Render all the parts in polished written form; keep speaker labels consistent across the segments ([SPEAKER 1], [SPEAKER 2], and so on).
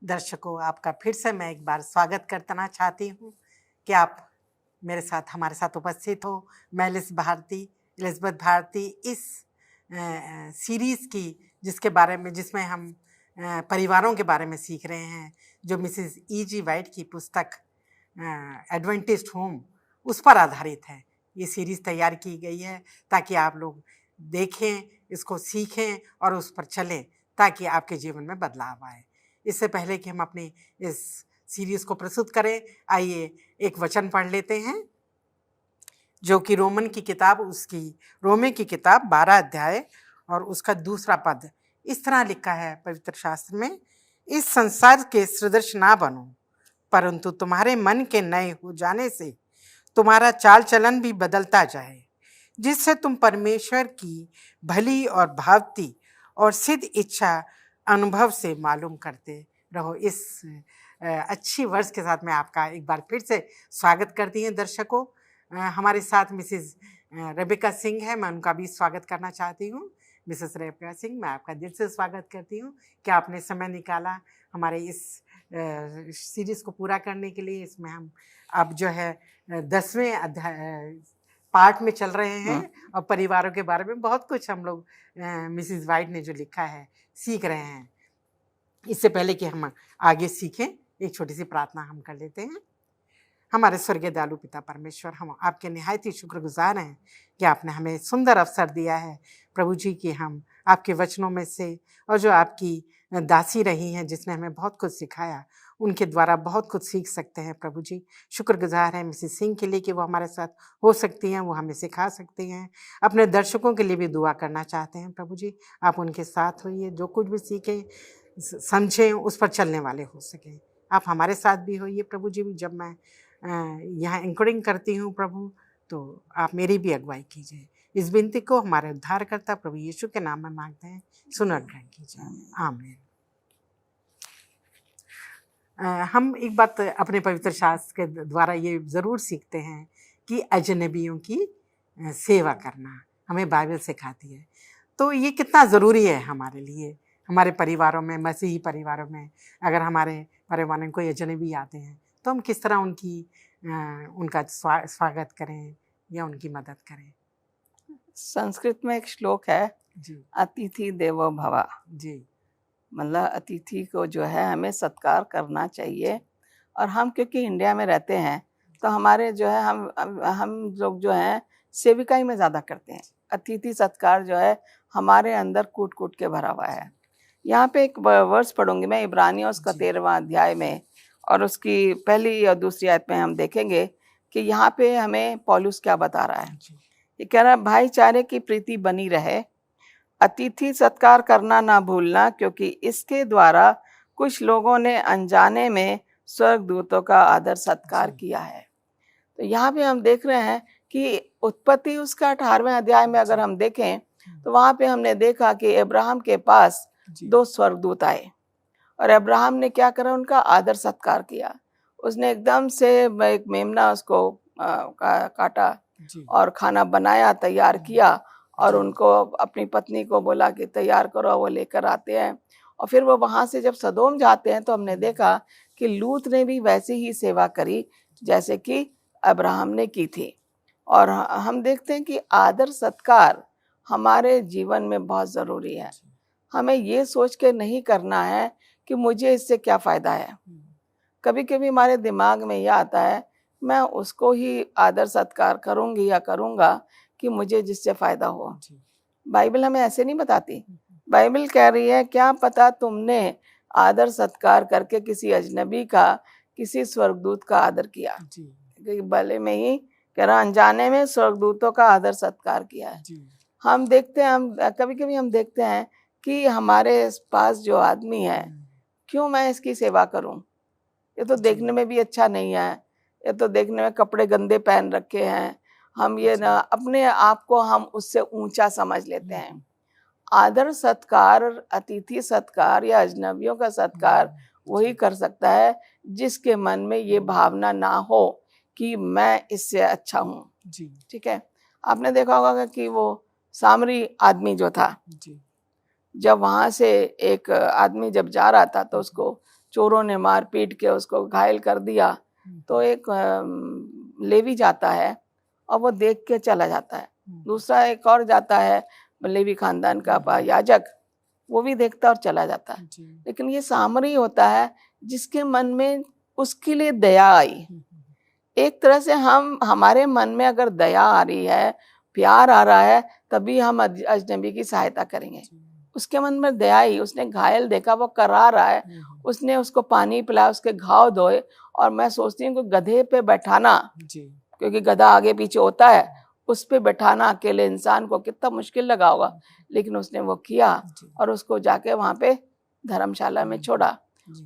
[SPEAKER 1] दर्शकों, आपका फिर से मैं एक बार स्वागत करना चाहती हूँ कि आप हमारे साथ उपस्थित हो। मैं एलिज़ाबेथ भारती इस सीरीज़ की जिसमें हम परिवारों के बारे में सीख रहे हैं, जो मिसेस E.G. वाइट की पुस्तक एडवेंटिस्ट होम उस पर आधारित है। ये सीरीज़ तैयार की गई है ताकि आप लोग देखें, इसको सीखें और उस पर चलें, ताकि आपके जीवन में बदलाव आए। इससे पहले कि हम अपनी इस सीरीज़ को प्रस्तुत करें, आइए एक वचन पढ़ लेते हैं, जो कि रोमे की किताब 12 अध्याय और उसका 2 पद इस तरह लिखा है पवित्र शास्त्र में। इस संसार के सदृश ना बनो, परंतु तुम्हारे मन के नए हो जाने से तुम्हारा चाल चलन भी बदलता जाए, जिससे तुम परमेश्वर की भली और भावती और सिद्ध इच्छा अनुभव से मालूम करते रहो। इस अच्छी वर्ष के साथ मैं आपका एक बार फिर से स्वागत करती हूँ। दर्शकों, हमारे साथ मिसेस रेबेका सिंह है, मैं उनका भी स्वागत करना चाहती हूँ। मिसेस रेबेका सिंह, मैं आपका दिल से स्वागत करती हूँ कि आपने समय निकाला हमारे इस सीरीज़ को पूरा करने के लिए। इसमें हम अब जो है 10वें अध्याय पार्ट में चल रहे हैं और परिवारों के बारे में बहुत कुछ हम लोग मिसेस वाइट ने जो लिखा है सीख रहे हैं। इससे पहले कि हम आगे सीखें, एक छोटी सी प्रार्थना हम कर लेते हैं। हमारे स्वर्गीय दयालु पिता परमेश्वर, हम आपके निहायत ही शुक्रगुजार हैं कि आपने हमें सुंदर अवसर दिया है प्रभु जी कि हम आपके वचनों में से और जो आपकी दासी रही हैं जिसने हमें बहुत कुछ सिखाया, उनके द्वारा बहुत कुछ सीख सकते हैं। प्रभु जी, शुक्रगुजार हैं मिसेस सिंह के लिए कि वो हमारे साथ हो सकती हैं, वो हमें सिखा सकती हैं। अपने दर्शकों के लिए भी दुआ करना चाहते हैं। प्रभु जी, आप उनके साथ होइए, जो कुछ भी सीखें समझें उस पर चलने वाले हो सकें। आप हमारे साथ भी होइए प्रभु जी। जब मैं यहाँ एंकरिंग करती हूँ प्रभु, तो आप मेरी भी अगुवाई कीजिए। इस विनती को हमारे उद्धारकर्ता प्रभु यीशु के नाम में मांगते हैं, सुन ग्रहण कीजिए, आमीन। हम एक बात अपने पवित्र शास्त्र के द्वारा ये ज़रूर सीखते हैं कि अजनबियों की सेवा करना हमें बाइबल सिखाती है। तो ये कितना ज़रूरी है हमारे लिए, हमारे परिवारों में, मसीही परिवारों में। अगर हमारे परिवार में कोई अजनबी आते हैं तो हम किस तरह उनका स्वागत करें या उनकी मदद करें।
[SPEAKER 2] संस्कृत में एक श्लोक है
[SPEAKER 1] जी,
[SPEAKER 2] अतिथि देवो भव।
[SPEAKER 1] जी,
[SPEAKER 2] मतलब अतिथि को जो है हमें सत्कार करना चाहिए। और हम क्योंकि इंडिया में रहते हैं तो हमारे जो है हम लोग जो हैं सेविकाई में ज़्यादा करते हैं। अतिथि सत्कार जो है हमारे अंदर कूट कूट के भरा हुआ है। यहाँ पे एक वर्ष पढ़ूंगी मैं, इब्रानियों उसका 13वां अध्याय में, और उसकी पहली और दूसरी आयत में हम देखेंगे कि यहाँ पे हमें पौलुस क्या बता रहा है। ये कह रहा है भाईचारे की प्रीति बनी रहे, अतिथि सत्कार करना ना भूलना, क्योंकि इसके द्वारा कुछ लोगों ने अनजाने में स्वर्गदूतों का आदर सत्कार किया है। तो यहाँ पे हम देख रहे हैं कि उत्पत्ति उसका 18वें अध्याय में अगर हम देखें तो वहाँ पे हमने देखा कि अब्राहम के पास 2 स्वर्गदूत आए और अब्राहम ने क्या करा, उनका आदर सत्कार किया। उसने एकदम से एक मेमना उसको काटा और खाना बनाया, तैयार किया और उनको अपनी पत्नी को बोला कि तैयार करो, वो लेकर आते हैं। और फिर वो वहाँ से जब सदोम जाते हैं तो हमने देखा कि लूत ने भी वैसी ही सेवा करी जैसे कि अब्राहम ने की थी। और हम देखते हैं कि आदर सत्कार हमारे जीवन में बहुत ज़रूरी है। हमें ये सोच के नहीं करना है कि मुझे इससे क्या फ़ायदा है। कभी कभी हमारे दिमाग में यह आता है मैं उसको ही आदर सत्कार करूँगी या करूँगा कि मुझे जिससे फ़ायदा हो। बाइबल हमें ऐसे नहीं बताती। बाइबल कह रही है क्या पता तुमने आदर सत्कार करके किसी अजनबी का, किसी स्वर्गदूत का आदर किया। भले में ही कह रहा अनजाने में स्वर्गदूतों का आदर सत्कार किया है। हम देखते हैं, हम कभी कभी हम देखते हैं कि हमारे पास जो आदमी है, क्यों मैं इसकी सेवा करूं, ये तो देखने में भी अच्छा नहीं है, ये तो देखने में कपड़े गंदे पहन रखे हैं। हम ये ना अपने आप को हम उससे ऊंचा समझ लेते हैं। आदर सत्कार, अतिथि सत्कार या अजनबियों का सत्कार वही कर सकता है जिसके मन में ये भावना ना हो कि मैं इससे अच्छा हूँ। ठीक है, आपने देखा होगा कि वो सामरी आदमी जो था, जब वहां से एक आदमी जब जा रहा था तो उसको चोरों ने मार पीट के उसको घायल कर दिया, तो एक लेवी जाता है और वो देख के चला जाता है। दूसरा एक और जाता है लेवी खानदान का याजक, वो भी देखता है और चला जाता है। लेकिन ये सामरी होता है जिसके मन में उसके लिए दया आई। एक तरह से हमारे मन में अगर दया आ रही है, प्यार आ रहा है, तभी हम अजनबी की सहायता करेंगे। उसके मन में दया आई, उसने घायल देखा, वो करा रहा है, उसने उसको पानी पिलाया, उसके घाव धोए। और मैं सोचती हूँ कि गधे पे बैठाना, क्योंकि गधा आगे पीछे होता है, उस पे बैठाना अकेले इंसान को कितना मुश्किल लगा होगा, लेकिन उसने वो किया और उसको जाके वहां पे धर्मशाला में छोड़ा।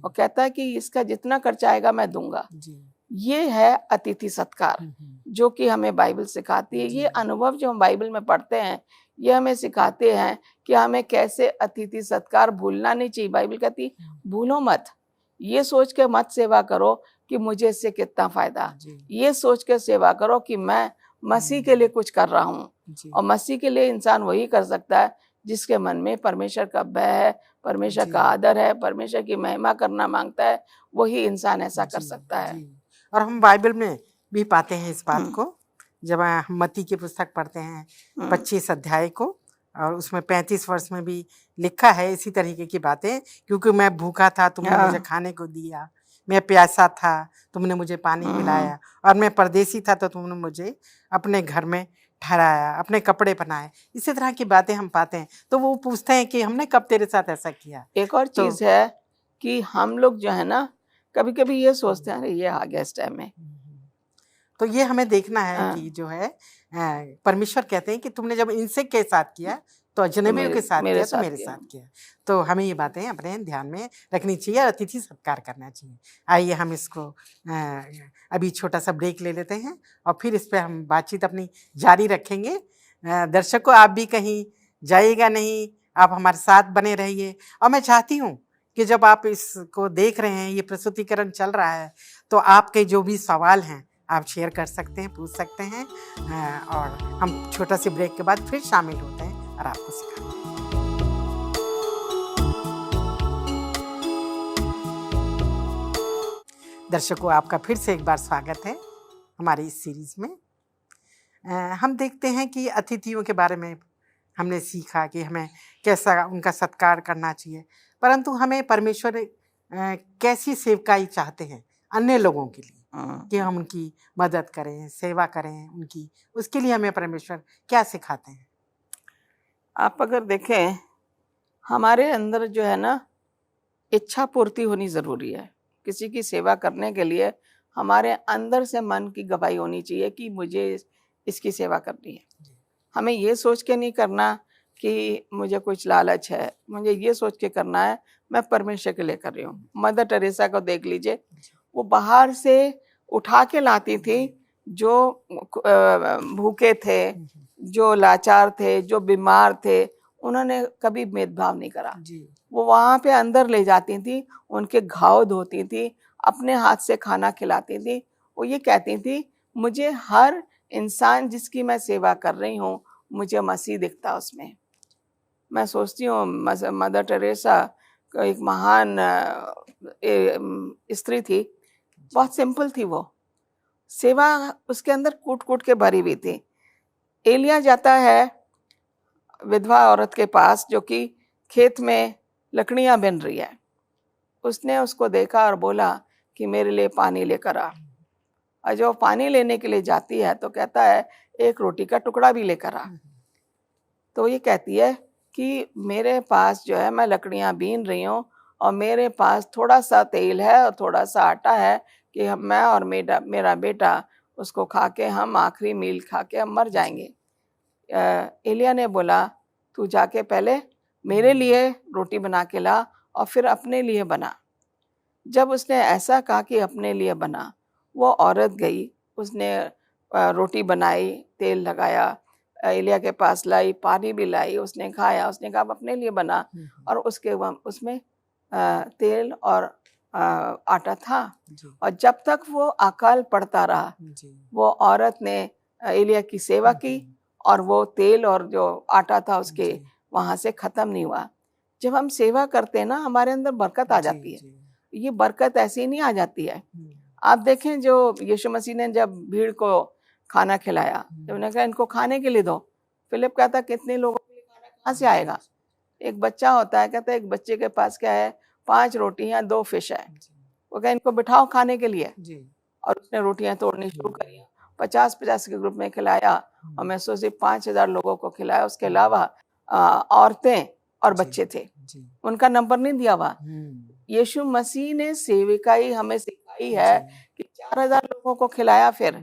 [SPEAKER 2] और कहता है कि इसका जितना खर्चा आएगा मैं दूंगा। ये है अतिथि सत्कार, जो कि हमें बाइबल सिखाती है। ये अनुभव जो हम बाइबल में पढ़ते हैं, ये हमें सिखाते हैं कि हमें कैसे अतिथि सत्कार भूलना नहीं चाहिए। बाइबल कहती भूलो मत, ये सोच के मत सेवा करो कि मुझे इससे कितना फायदा, ये सोच के सेवा करो कि मैं मसीह के लिए कुछ कर रहा हूँ। और मसीह के लिए इंसान वही कर सकता है जिसके मन में परमेश्वर का भय है, परमेश्वर का आदर है, परमेश्वर की महिमा करना मांगता है, वही इंसान ऐसा कर सकता है।
[SPEAKER 1] और हम बाइबल में भी पाते हैं इस बात को, जब हम मत्ती की पुस्तक पढ़ते हैं 25 अध्याय को, और उसमें 35 वर्ष में भी लिखा है इसी तरीके की बातें। क्योंकि मैं भूखा था, तुमने मुझे खाने को दिया, मैं प्यासा था, तुमने मुझे पानी पिलाया, और मैं परदेसी था तो तुमने मुझे अपने घर में ठहराया, अपने कपड़े पहनाए। इसी तरह की बातें हम पाते हैं। तो वो पूछते हैं कि हमने कब तेरे साथ ऐसा किया।
[SPEAKER 2] एक और चीज है कि हम लोग जो है ना, कभी कभी ये सोचते हैं अरे ये आ गया इस टाइम में,
[SPEAKER 1] तो ये हमें देखना है कि जो है परमेश्वर कहते हैं कि तुमने जब इनसे के साथ किया तो अजनबियों के साथ किया तो मेरे साथ किया। तो हमें ये बातें अपने ध्यान में रखनी चाहिए और अतिथि सत्कार करना चाहिए। आइए हम इसको अभी छोटा सा ब्रेक ले लेते हैं और फिर इस पर हम बातचीत अपनी जारी रखेंगे। दर्शकों, आप भी कहीं जाइएगा नहीं, आप हमारे साथ बने रहिए। और मैं चाहती हूँ कि जब आप इसको देख रहे हैं, ये प्रस्तुतिकरण चल रहा है, तो आपके जो भी सवाल हैं आप शेयर कर सकते हैं, पूछ सकते हैं। और हम छोटा सी ब्रेक के बाद फिर शामिल होते हैं और आपको सिखाते हैं। दर्शकों, आपका फिर से एक बार स्वागत है हमारी इस सीरीज में। हम देखते हैं कि अतिथियों के बारे में हमने सीखा कि हमें कैसा उनका सत्कार करना चाहिए, परंतु हमें परमेश्वर कैसी सेवकाई चाहते हैं अन्य लोगों के लिए, कि हम उनकी मदद करें, सेवा करें उनकी। उसके लिए हमें परमेश्वर क्या सिखाते हैं?
[SPEAKER 2] आप अगर देखें, हमारे अंदर जो है ना, इच्छा पूर्ति होनी जरूरी है। किसी की सेवा करने के लिए हमारे अंदर से मन की गवाही होनी चाहिए कि मुझे इसकी सेवा करनी है। हमें ये सोच के नहीं करना कि मुझे कुछ लालच है, मुझे ये सोच के करना है मैं परमेश्वर के लिए कर रही हूँ। मदर टेरेसा को देख लीजिए, वो बाहर से उठा के लाती थी जो भूखे थे, जो लाचार थे, जो बीमार थे, उन्होंने कभी भेदभाव नहीं करा। वो वहां पे अंदर ले जाती थी, उनके घाव धोती थी, अपने हाथ से खाना खिलाती थी। वो ये कहती थी मुझे हर इंसान जिसकी मैं सेवा कर रही हूँ, मुझे मसीह दिखता उसमें। मैं सोचती हूँ मदर टेरेसा एक महान स्त्री थी, बहुत सिंपल थी। वो सेवा उसके अंदर कूट कूट के भरी हुई थी। एलिया जाता है विधवा औरत के पास जो कि खेत में लकड़ियां बिन रही है। उसने उसको देखा और बोला कि मेरे लिए पानी लेकर आ। और जब पानी लेने के लिए जाती है तो कहता है एक रोटी का टुकड़ा भी लेकर आ। तो ये कहती है कि मेरे पास जो है, मैं लकड़ियां बीन रही हूँ और मेरे पास थोड़ा सा तेल है और थोड़ा सा आटा है कि मैं और मेरा बेटा उसको खा के, हम आखिरी मील खा के हम मर जाएंगे। एलिया ने बोला तू जाके पहले मेरे लिए रोटी बना के ला और फिर अपने लिए बना। जब उसने ऐसा कहा कि अपने लिए बना, वो औरत गई, उसने रोटी बनाई, तेल लगाया, एलिया के पास लाई, पानी भी लाई, उसने खाया, उसने कहा अपने लिए बना। और उसमें तेल और आटा था। और जब तक वो अकाल पड़ता रहा, वो औरत ने एलिया की सेवा की और वो तेल और जो आटा था उसके वहां से खत्म नहीं हुआ। जब हम सेवा करते हैं ना, हमारे अंदर बरकत आ जाती है। ये बरकत ऐसे ही नहीं आ जाती है।
[SPEAKER 1] हम्म,
[SPEAKER 2] आप देखें जो यीशु मसीह ने जब भीड़ को खाना खिलाया, जब उन्होंने कहा इनको खाने के लिए दो, फिलिप कहता कितने लोगों के लिए खाना कहाँ से आएगा? एक बच्चा होता है, कहता है एक बच्चे के पास क्या है, 5 रोटियां 2 फिश है। वो कहा इनको बिठाओ खाने के लिए,
[SPEAKER 1] जी
[SPEAKER 2] और उसने रोटियां तोड़नी शुरू करी, 50-50 के ग्रुप में खिलाया, और मैं सोची 5000 लोगों को खिलाया। उसके अलावा औरतें और
[SPEAKER 1] जी,
[SPEAKER 2] बच्चे थे,
[SPEAKER 1] जी
[SPEAKER 2] उनका नंबर नहीं दिया हुआ। यीशु मसीह ने सेविकाई हमें सिखाई है कि 4000 लोगों को खिलाया। फिर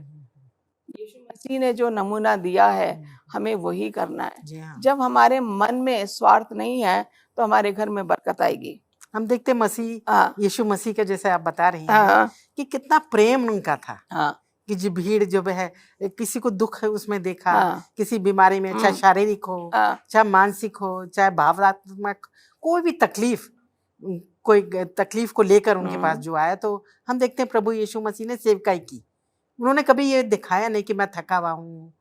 [SPEAKER 2] यीशु मसीह ने जो नमूना दिया है हमें वही करना है।
[SPEAKER 1] जी हाँ।
[SPEAKER 2] जब हमारे मन में स्वार्थ नहीं है तो हमारे घर में बरकत आएगी।
[SPEAKER 1] हम देखते मसीह,
[SPEAKER 2] हाँ
[SPEAKER 1] यीशु मसीह के जैसे आप बता रही हैं
[SPEAKER 2] हाँ
[SPEAKER 1] कि कितना प्रेम उनका था,
[SPEAKER 2] हाँ
[SPEAKER 1] कि जो भीड़ जो है, किसी को दुख है उसमें देखा,
[SPEAKER 2] हाँ
[SPEAKER 1] किसी बीमारी में, चाहे शारीरिक हो,
[SPEAKER 2] हाँ
[SPEAKER 1] चाहे मानसिक हो, चाहे भावनात्मक, कोई भी तकलीफ, कोई तकलीफ को लेकर उनके पास जो आया, तो हम देखते हैं प्रभु यीशु मसीह ने सेवकाई की। उन्होंने कभी ये दिखाया नहीं कि मैं थका हुआ हूँ,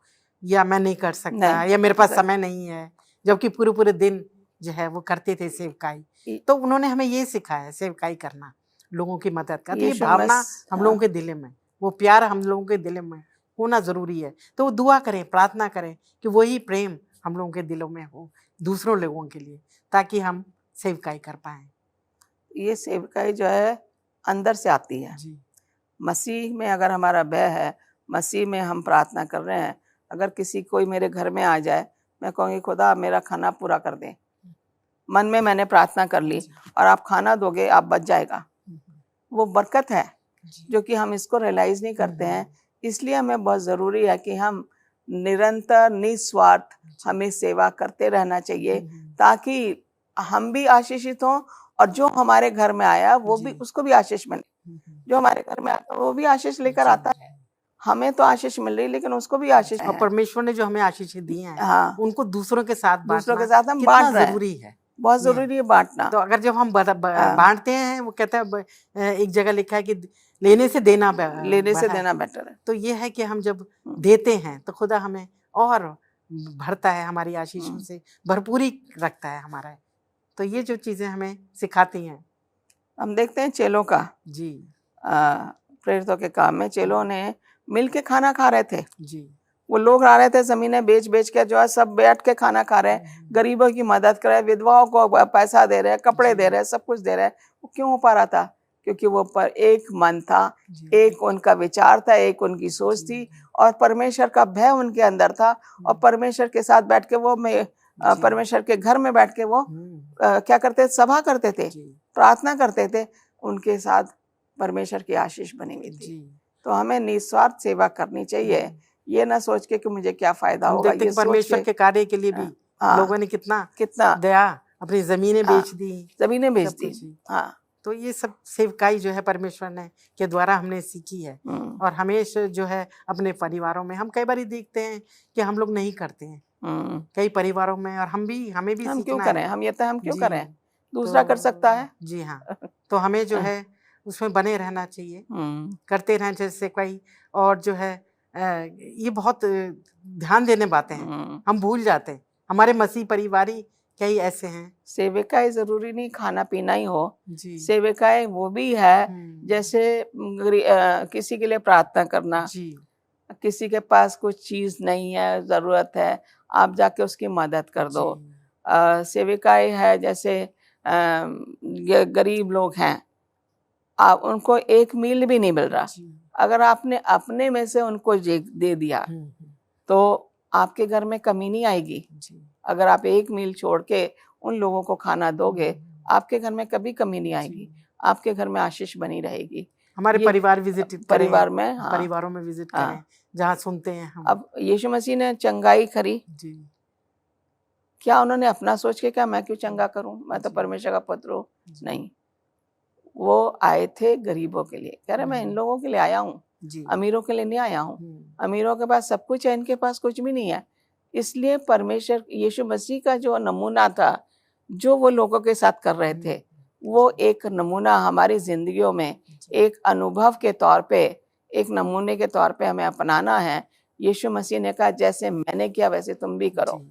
[SPEAKER 1] या मैं नहीं कर सकता,
[SPEAKER 2] नहीं
[SPEAKER 1] या मेरे पास
[SPEAKER 2] कर
[SPEAKER 1] समय नहीं है, जबकि पूरे पूरे दिन जो है वो करते थे सेवकाई। तो उन्होंने हमें ये सिखाया सेवकाई करना, लोगों की मदद का। तो ये
[SPEAKER 2] यीशु
[SPEAKER 1] भावना
[SPEAKER 2] मसीह
[SPEAKER 1] हम लोगों के दिल में, वो प्यार हम लोगों के दिल में होना जरूरी है। तो वो दुआ करें, प्रार्थना करें कि वही प्रेम हम लोगों के दिलों में हो दूसरों लोगों के लिए, ताकि हम सेवकाई कर पाए।
[SPEAKER 2] ये सेवकाई जो है अंदर से आती है।
[SPEAKER 1] जी
[SPEAKER 2] मसीह में अगर हमारा भय है, मसीह में हम प्रार्थना कर रहे हैं, अगर किसी कोई मेरे घर में आ जाए, मैं कहूँगी खुदा मेरा खाना पूरा कर दे। मन में मैंने प्रार्थना कर ली और आप खाना दोगे, आप बच जाएगा। वो बरकत है जो कि हम इसको रियलाइज नहीं करते हैं। इसलिए हमें बहुत ज़रूरी है कि हम निरंतर निस्वार्थ हमें सेवा करते रहना चाहिए, ताकि हम भी आशीषित हों और जो हमारे घर में आया वो भी, उसको भी आशीष मिले। जो हमारे घर में आता है वो भी आशीष लेकर आता है। हमें तो आशीष मिल रही, लेकिन उसको भी आशीष
[SPEAKER 1] और परमेश्वर ने जो हमें आशीषें दी हैं,
[SPEAKER 2] हाँ,
[SPEAKER 1] उनको दूसरों के साथ
[SPEAKER 2] दूसरों के
[SPEAKER 1] बांटना
[SPEAKER 2] साथ हम
[SPEAKER 1] कितना
[SPEAKER 2] बांट रहे हैं,
[SPEAKER 1] जरूरी है।
[SPEAKER 2] बहुत जरूरी है बांटना।
[SPEAKER 1] तो अगर जब हम बांटते हैं, वो कहता है, एक जगह लिखा है कि लेने से देना
[SPEAKER 2] लेने से देना बेटर है।
[SPEAKER 1] तो ये है कि हम जब देते हैं तो खुदा हमें और भरता है, हमारी आशीषों से भरपूरी रखता है हमारा। तो ये जो चीजें हमें सिखाती हैं।
[SPEAKER 2] हम देखते हैं चेलों का
[SPEAKER 1] जी
[SPEAKER 2] प्रेरितों के काम में, चेलों ने मिल के खाना खा रहे थे।
[SPEAKER 1] जी
[SPEAKER 2] वो लोग आ रहे थे, जमीनें बेच बेच के जो है सब बैठ के खाना खा रहे हैं, गरीबों की मदद कर रहे हैं, विधवाओं को पैसा दे रहे हैं, कपड़े दे रहे हैं, सब कुछ दे रहे हैं। वो क्यों हो पा रहा था? क्योंकि वो पर एक मन था, एक उनका विचार था, एक उनकी सोच थी, और परमेश्वर का भय उनके अंदर था। और परमेश्वर के साथ बैठ के वो परमेश्वर के घर में बैठ के वो क्या करते थे? सभा करते थे, प्रार्थना करते थे। उनके साथ परमेश्वर की आशीष बनी हुई थी। तो हमें निस्वार्थ सेवा करनी चाहिए, ये ना सोच के कि मुझे क्या फायदा होगा। ये
[SPEAKER 1] परमेश्वर के कार्य के लिए भी लोगों ने कितना दया, अपनी जमीनें बेच दी,
[SPEAKER 2] जमीनें बेच दी। हाँ,
[SPEAKER 1] तो ये सब सेवकाई जो है परमेश्वर ने के द्वारा हमने सीखी है। और हमेशा जो है अपने परिवारों में हम कई बार देखते हैं कि हम लोग नहीं करते हैं कई परिवारों में, और हमें भी
[SPEAKER 2] हम क्यों
[SPEAKER 1] सीखना
[SPEAKER 2] करें?
[SPEAKER 1] है।
[SPEAKER 2] हम ये तो हम क्यों करें? दूसरा कर सकता है।
[SPEAKER 1] जी हाँ, तो हमें जो है उसमें बने रहना चाहिए, करते रहना चाहिए सेवकाई। और जो है ये बहुत ध्यान देने बातें हैं, हम भूल जाते हैं। हमारे मसीह परिवारी कई ऐसे हैं।
[SPEAKER 2] सेविकाएं जरूरी नहीं खाना पीना ही हो, सेविकाएं वो भी है जैसे किसी के लिए प्रार्थना करना, किसी के पास कुछ चीज नहीं है, जरूरत है, आप जाके उसकी मदद कर दो। सेविकाएं है जैसे गरीब लोग हैं, आप उनको एक मील भी नहीं मिल रहा, अगर आपने अपने में से उनको दे दिया तो आपके घर में कमी नहीं आएगी। अगर आप एक मील छोड़ के उन लोगों को खाना दोगे, आपके घर में कभी कमी नहीं आएगी, आपके घर में आशीष बनी रहेगी।
[SPEAKER 1] हमारे परिवार विजिट
[SPEAKER 2] परिवार में,
[SPEAKER 1] हाँ, परिवारों में विजिट करें, जहाँ सुनते हैं हम।
[SPEAKER 2] अब यीशु मसीह ने चंगाई करी, क्या उन्होंने अपना सोच के क्या मैं क्यों चंगा करूं, मैं तो परमेश्वर का पुत्र हूं? नहीं, वो आए थे गरीबों के लिए। कह रहे मैं इन लोगों के लिए आया हूँ, अमीरों के लिए नहीं आया हूँ। अमीरों के पास सब कुछ है, इनके पास कुछ भी नहीं है। इसलिए परमेश्वर यीशु मसीह का जो नमूना था, जो वो लोगों के साथ कर रहे थे, वो एक नमूना हमारी जिंदगियों में एक अनुभव के तौर पे, एक नमूने के तौर पे हमें अपनाना है। यीशु मसीह ने कहा जैसे मैंने किया वैसे तुम भी करो।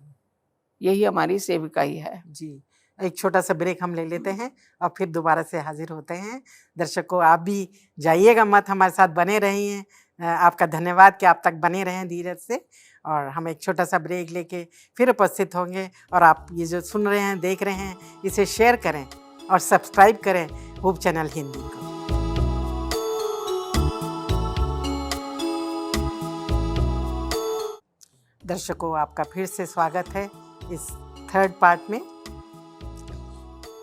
[SPEAKER 2] यही हमारी सेविकाई है।
[SPEAKER 1] जी, एक छोटा सा ब्रेक हम ले लेते हैं और फिर दोबारा से हाजिर होते हैं। दर्शकों, आप भी जाइएगा मत, हमारे साथ बने रहिए। आपका धन्यवाद कि आप तक बने रहें धीरज से। और हम एक छोटा सा ब्रेक लेके फिर उपस्थित होंगे। और आप ये जो सुन रहे हैं, देख रहे हैं, इसे शेयर करें और सब्सक्राइब करें हूब चैनल हिंदी को। दर्शकों, आपका फिर से स्वागत है इस थर्ड पार्ट में।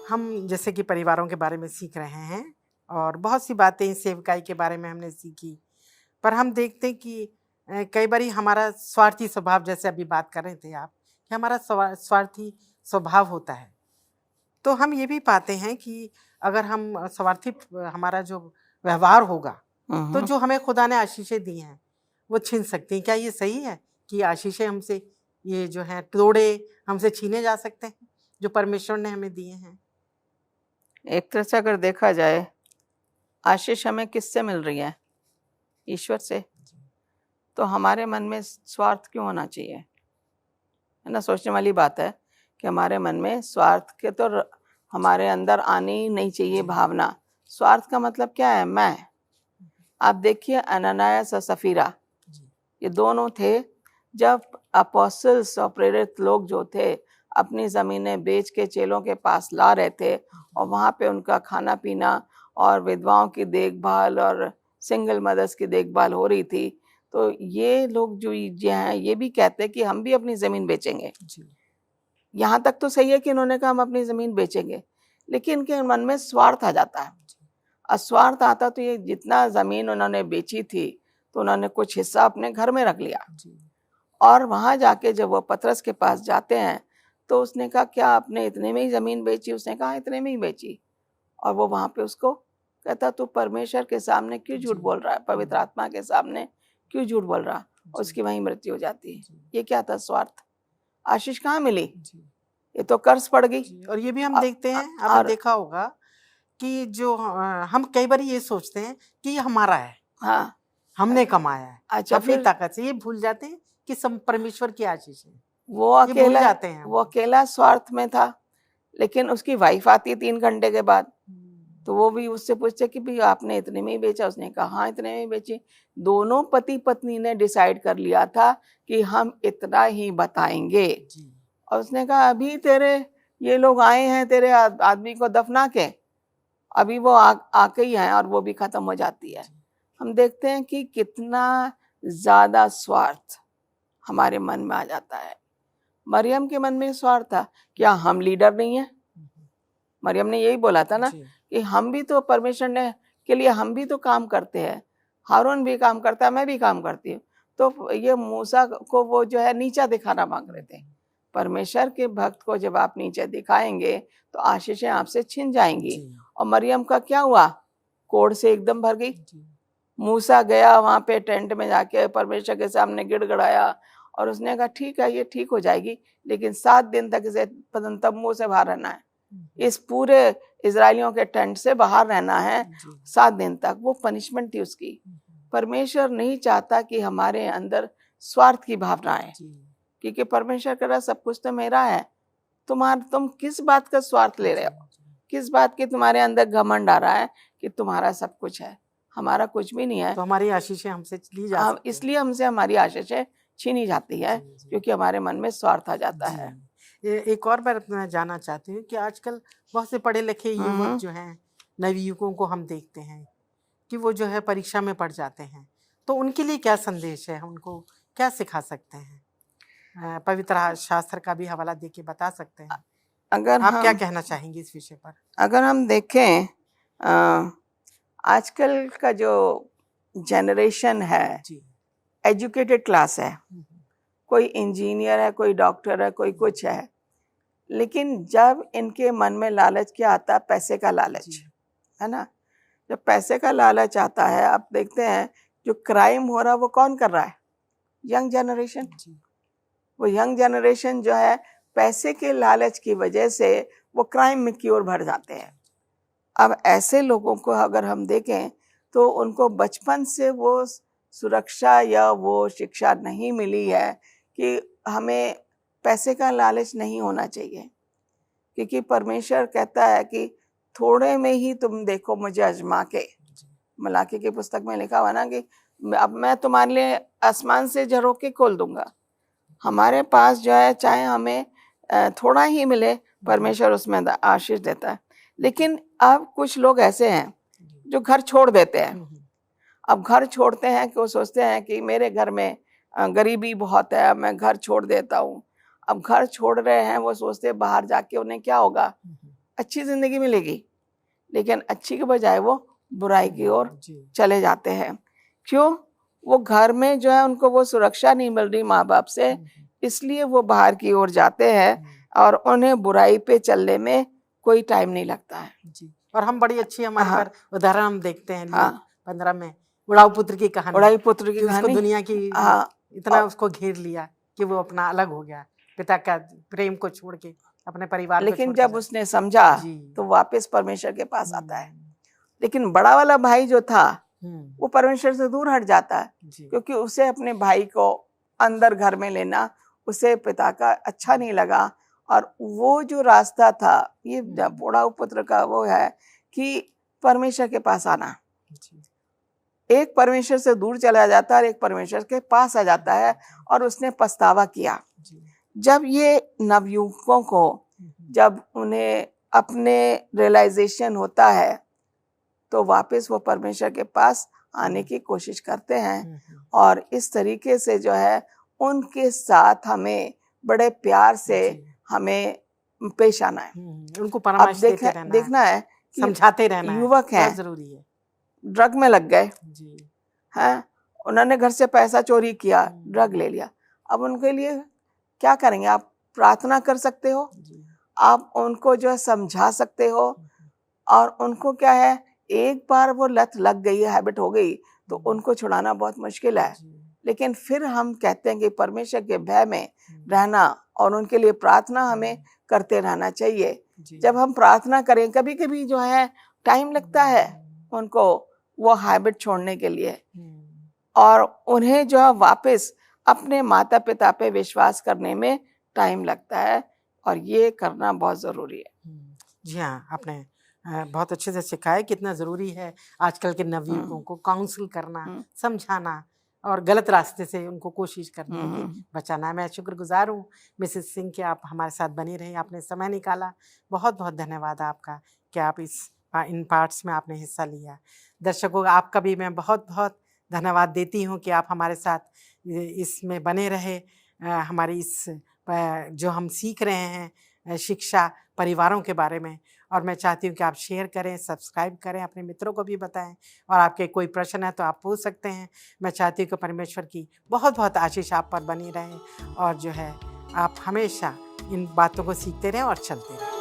[SPEAKER 1] हम जैसे कि परिवारों के बारे में सीख रहे हैं और बहुत सी बातें सेवकाई के बारे में हमने सीखी, पर हम देखते हैं कि कई बार हमारा स्वार्थी स्वभाव, जैसे अभी बात कर रहे थे आप, कि हमारा स्वार्थी स्वभाव होता है। तो हम ये भी पाते हैं कि अगर हम स्वार्थी हमारा जो व्यवहार होगा तो जो हमें खुदा ने आशीषें दी हैं वो छीन सकती हैं। क्या ये सही है कि आशीषें हमसे ये जो है तोड़े हमसे छीने जा सकते हैं जो परमेश्वर ने हमें दिए हैं?
[SPEAKER 2] एक तरह से अगर देखा जाए, आशीष हमें किससे मिल रही है? ईश्वर से। तो हमारे मन में स्वार्थ क्यों होना चाहिए? है ना, सोचने वाली बात है कि हमारे मन में स्वार्थ के तो हमारे अंदर आनी ही नहीं चाहिए भावना। स्वार्थ का मतलब क्या है? मैं। आप देखिए अननायास और सफीरा, ये दोनों थे जब अपोस्टल्स और प्रेरित लोग जो थे अपनी ज़मीनें बेच के चेलों के पास ला रहे थे और वहाँ पे उनका खाना पीना और विधवाओं की देखभाल और सिंगल मदर्स की देखभाल हो रही थी। तो ये लोग जो हैं ये भी कहते हैं कि हम भी अपनी ज़मीन बेचेंगे। यहाँ तक तो सही है कि इन्होंने कहा हम अपनी ज़मीन बेचेंगे, लेकिन इनके मन में स्वार्थ आ जाता है। और स्वार्थ आता तो ये जितना ज़मीन उन्होंने बेची थी तो उन्होंने कुछ हिस्सा अपने घर में रख लिया। और वहाँ जाके जब वो पतरस के पास जाते हैं तो उसने कहा क्या आपने इतने में ही ज़मीन बेची? उसने कहा इतने में ही बेची। और वो वहाँ पे उसको कहता तू परमेश्वर के सामने क्यों झूठ बोल रहा है, पवित्र आत्मा के सामने क्यों झूठ बोल रहा? उसकी वहीं मृत्यु हो जाती है। ये क्या था? स्वार्थ। आशीष कहाँ मिली? ये तो कर्ज पड़ गई।
[SPEAKER 1] और ये भी हम देखते हैं, आपने देखा होगा कि जो हम कई बार ये सोचते हैं कि ये हमारा है,
[SPEAKER 2] हाँ,
[SPEAKER 1] हमने कमाया है,
[SPEAKER 2] अच्छा,
[SPEAKER 1] अपनी
[SPEAKER 2] फिर
[SPEAKER 1] ताकत से। ये भूल जाते हैं कि सब परमेश्वर की आशीष है।
[SPEAKER 2] वो
[SPEAKER 1] ये भूल
[SPEAKER 2] अकेला
[SPEAKER 1] जाते हैं।
[SPEAKER 2] वो अकेला स्वार्थ में था, लेकिन उसकी वाइफ आती है 3 घंटे के बाद, तो वो भी उससे पूछते कि भाई आपने इतने में ही बेचा? उसने कहा हाँ इतने में ही बेची। दोनों पति पत्नी ने डिसाइड कर लिया था कि हम इतना ही बताएंगे। और उसने कहा अभी तेरे ये लोग आए हैं तेरे आदमी को दफना के, अभी वो आके ही हैं और वो भी खत्म हो जाती है। हम देखते हैं कि कितना ज्यादा स्वार्थ हमारे मन में आ जाता है। मरियम के मन में स्वार्थ था। क्या हम लीडर नहीं है? मरियम ने यही बोला था ना कि हम भी तो परमेश्वर ने के लिए हम भी तो काम करते हैं, हारून भी काम करता है, मैं भी काम करती हूँ। तो ये मूसा को वो जो है नीचा दिखाना मांग रहे थे। परमेश्वर के भक्त को जब आप नीचे दिखाएंगे तो आशीषें आपसे छिन जाएंगी। और मरियम का क्या हुआ? कोढ़ से एकदम भर गई। मूसा गया वहां पे टेंट में जाके परमेश्वर के सामने गिड़गड़ाया और उसने कहा ठीक है ये ठीक हो जाएगी, लेकिन 7 दिन तक इसे तंबू से बाहर रहना है, इस पूरे इजरायलियों के टेंट से बाहर रहना है 7 दिन तक। वो पनिशमेंट थी उसकी। परमेश्वर नहीं चाहता कि हमारे अंदर स्वार्थ की भावना है, क्योंकि परमेश्वर कह रहा सब कुछ तो मेरा है, तुम किस बात का स्वार्थ ले रहे हो? किस बात की तुम्हारे अंदर घमंड आ रहा है कि तुम्हारा सब कुछ है? हमारा कुछ भी नहीं है।
[SPEAKER 1] तो हमारी आशीषें हमसे ली जा सकती हैं।
[SPEAKER 2] इसलिए हमसे हमारी आशीषें छीनी जाती है क्योंकि हमारे मन में स्वार्थ आ जाता है।
[SPEAKER 1] एक और बात मैं जानना चाहती हूँ कि आजकल बहुत से पढ़े लिखे युवक जो हैं, नवयुवकों को हम देखते हैं कि वो जो है परीक्षा में पढ़ जाते हैं, तो उनके लिए क्या संदेश है? उनको क्या सिखा सकते हैं? पवित्र शास्त्र का भी हवाला देके बता सकते हैं?
[SPEAKER 2] अगर
[SPEAKER 1] आप क्या कहना चाहेंगे इस विषय पर?
[SPEAKER 2] अगर हम देखें आजकल का जो जनरेशन है एजुकेटेड क्लास है, कोई इंजीनियर है, कोई डॉक्टर है, कोई कुछ है, लेकिन जब इनके मन में लालच क्या आता है? पैसे का लालच, है ना। जब पैसे का लालच आता है, आप देखते हैं जो क्राइम हो रहा है वो कौन कर रहा है? Young generation. वो यंग जनरेशन जो है पैसे के लालच की वजह से वो क्राइम की ओर बढ़ जाते हैं। अब ऐसे लोगों को अगर हम देखें तो उनको बचपन से वो सुरक्षा या वो शिक्षा नहीं मिली है कि हमें पैसे का लालच नहीं होना चाहिए। क्योंकि परमेश्वर कहता है कि थोड़े में ही तुम देखो मुझे आजमा के। मलाकी की पुस्तक में लिखा हुआ ना कि अब मैं तुम्हारे लिए आसमान से झरोखे खोल दूंगा। हमारे पास जो है चाहे हमें थोड़ा ही मिले, परमेश्वर उसमें आशीष देता है। लेकिन अब कुछ लोग ऐसे हैं जो घर छोड़ देते हैं। अब घर छोड़ते हैं कि वो सोचते हैं कि मेरे घर में गरीबी बहुत है, मैं घर छोड़ देता हूँ। अब घर छोड़ रहे हैं, वो सोचते हैं बाहर जाके उन्हें क्या होगा, अच्छी जिंदगी मिलेगी, लेकिन अच्छी के बजाय वो बुराई की ओर चले जाते हैं। क्यों? वो घर में जो है उनको वो सुरक्षा नहीं मिल रही माँ बाप से, इसलिए वो बाहर की ओर जाते हैं और उन्हें बुराई पे चलने में कोई टाइम नहीं लगता है।
[SPEAKER 1] जी। और हम बड़ी अच्छी हमारे
[SPEAKER 2] हाँ।
[SPEAKER 1] पर उदाहरण हम देखते हैं।
[SPEAKER 2] हाँ।
[SPEAKER 1] 15 में उड़ाऊ पुत्र की कहानी,
[SPEAKER 2] उड़ाई पुत्र की
[SPEAKER 1] कि उसको
[SPEAKER 2] कहानी।
[SPEAKER 1] दुनिया की
[SPEAKER 2] हाँ।
[SPEAKER 1] इतना उसको घेर लिया कि वो अपना अलग हो गया, पिता का प्रेम को छोड़ के अपने परिवार को
[SPEAKER 2] लेकिन
[SPEAKER 1] छोड़ के
[SPEAKER 2] जब उसने समझा
[SPEAKER 1] जी।
[SPEAKER 2] तो वापस परमेश्वर के पास आता है। लेकिन बड़ा वाला भाई जो था वो परमेश्वर से दूर हट जाता है, क्योंकि उसे अपने भाई को अंदर घर में लेना उसे पिता का अच्छा नहीं लगा। और वो जो रास्ता था, ये उड़ाऊ पुत्र का वो है कि परमेश्वर के पास आना। एक परमेश्वर से दूर चला जाता है और एक परमेश्वर के पास आ जाता है। और उसने पछतावा किया। जब ये नवयुवकों को, जब उन्हें अपने रियलाइजेशन होता है, तो वापस वो परमेश्वर के पास आने की कोशिश करते हैं। और इस तरीके से जो है उनके साथ हमें बड़े प्यार से हमें पेश आना है।
[SPEAKER 1] उनको परामर्श देते रहना,
[SPEAKER 2] देखना है,
[SPEAKER 1] समझाते रहना है,
[SPEAKER 2] युवक है,
[SPEAKER 1] जरूरी है।
[SPEAKER 2] ड्रग में लग गए
[SPEAKER 1] जी।
[SPEAKER 2] हैं, उन्होंने घर से पैसा चोरी किया, ड्रग ले लिया। अब उनके लिए क्या करेंगे? आप प्रार्थना कर सकते हो, आप उनको जो है समझा सकते हो। और उनको क्या है, एक बार वो लत लग गई, हैबिट हो गई, तो उनको छुड़ाना बहुत मुश्किल है। लेकिन फिर हम कहते हैं कि परमेश्वर के भय में रहना और उनके लिए प्रार्थना हमें करते रहना चाहिए। जब हम प्रार्थना करें, कभी कभी जो है टाइम लगता है उनको वो हैबिट छोड़ने के लिए, और उन्हें जो है वापस अपने माता पिता पे विश्वास करने में टाइम लगता है, और ये करना बहुत ज़रूरी है।
[SPEAKER 1] जी हाँ, आपने बहुत अच्छे से सिखाया कितना ज़रूरी है आजकल के नवयुवकों को काउंसिल करना, समझाना और गलत रास्ते से उनको कोशिश करनी है बचाना। मैं शुक्रगुजार हूँ मिसेस सिंह कि आप हमारे साथ बनी रही, आपने समय निकाला। बहुत बहुत धन्यवाद आपका कि आप इन पार्ट्स में आपने हिस्सा लिया। दर्शकों, आपका भी मैं बहुत बहुत धन्यवाद देती हूँ कि आप हमारे साथ इसमें बने रहे। हमारी इस जो हम सीख रहे हैं शिक्षा परिवारों के बारे में, और मैं चाहती हूँ कि आप शेयर करें, सब्सक्राइब करें, अपने मित्रों को भी बताएं। और आपके कोई प्रश्न है तो आप पूछ सकते हैं। मैं चाहती हूँ कि परमेश्वर की बहुत बहुत आशीष आप पर बनी रहे, और जो है आप हमेशा इन बातों को सीखते रहें और चलते रहें।